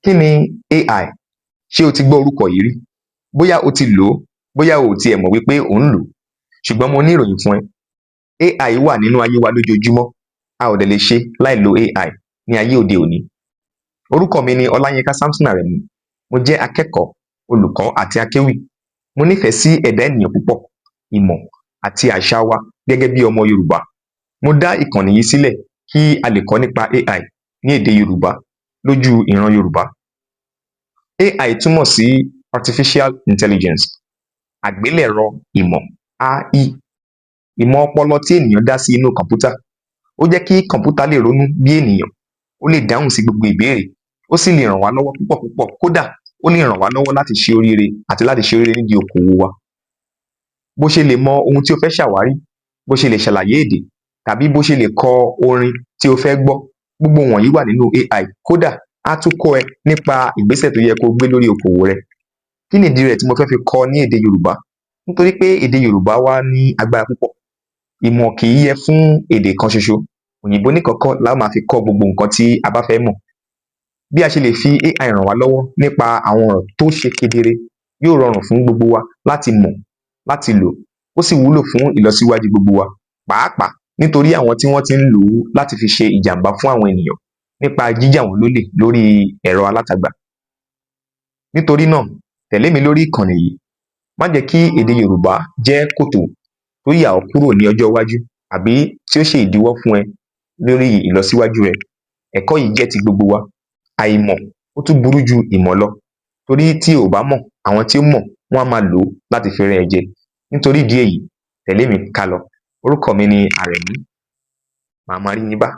Kí ni AI? Ṣé o ti gbọ́ orúkọ yìí rí? Bóyá o ti lò ó, bóyá o ò tiẹ̀ mọ̀ wípé ò ń lò ó, ṣùgbọ́n mo ní ìròyìn fún ẹ. AI wà nínú ayé wa lójoojúmọ́, a ò dẹ̀ lè ṣe láì lo AI ní ayé òde òní. Orúkọ mi ni Ọláyínká Samson Àrẹ̀mú. Mo jẹ́ akẹ́kọ̀ọ́, olùkọ́ àti akéwì. Mo nífẹ̀ẹ́ sí ẹ̀dá ènìyàn púpọ̀, ìmọ̀ àti àṣà wa gẹ́gẹ́ bí ọmọ Yorùbá. Mo dá ìkànnì yìí sílẹ̀ kí a lè kọ́ nípa AI ní èdè Yorùbá lójú ìran Yorùbá. AI túmọ̀ sí Artificial Intelligence, àgbélẹ̀rọ ìmọ̀ AI. Ìmọ̀ ọpọlọ tí ènìyàn dá sí inú kọ̀ǹpútà. Ó jẹ́ kí kọ̀ǹpútà lè ronú bí ènìyàn, ó lè dáhùn sí gbogbo ìbéèrè, ó sì lè ràn wá lọ́wọ́ púpọ̀ púpọ̀. Kódà ó lè ràn wá lọ́wọ́ láti ṣe oríire àti láti ṣe oríire nídìí okòwò wa. Bó ṣe lè mọ ohun tí o fẹ́ ṣàwárí, bó ṣe lè ṣàlàyé èdè, tàbí bó ṣe lè kọ orin tí o fẹ́ gbọ́, gbogbo wọ̀nyí wà nínú AI. Kódà á tún kọ́ ẹ nípa ìgbésẹ̀ tó yẹ kó gbé lórí okòwò rẹ. Kí nìdí rẹ̀ tí mo fẹ́ fi kọ́ ní èdè Yorùbá? Nítorí pé èdè Yorùbá wa ní agbára púpọ̀. Ìmọ̀ kì í yẹ fún èdè kan ṣoṣo. Òyìnbó nìkan kọ́ la ó máa fi kọ́ gbogbo nǹkan tí a bá fẹ́ mọ̀. Bí a ṣe lè fi AI ràn wá lọ́wọ́ nípa àwọn ọ̀rọ̀ tó ṣe kedere, yóò rọrùn fún gbogbo wa láti mọ̀, láti lò, ó sì wúlò fún ìlọsíwájú gbogbo wa. Pàápàá nítorí àwọn tí wọ́n ti ń lò ó láti fi ṣe ìjàmbá fún àwọn ènìyàn nípa jíjà wọ́n lólè lórí ẹ̀rọ alátagbà. Nítorí náà, tẹ̀lé mi lórí ìkànnì yìí. Má jẹ́ kí èdè Yorùbá jẹ́ kòtò tó yà ọ́ kúrò ní ọjọ́ iwájú, àbí tí ó ṣe ìdíwọ́ fún ẹ lórí ìlọsíwájú rẹ. Ẹ̀kọ́ yìí jẹ́ ti gbogbo wa. Àìmọ̀ ó tún burú ju ìmọ̀ lọ. Torí tí o ò bá mọ̀, àwọn tí ó mọ̀ wọ́n á máa lò ó láti fi rẹ́ ẹ jẹ. Nítorí ìdí èyí, tẹ̀lé mi ká lọ. Orúkọ mi ni Àrẹ̀mú. Màá máa rí yín bá.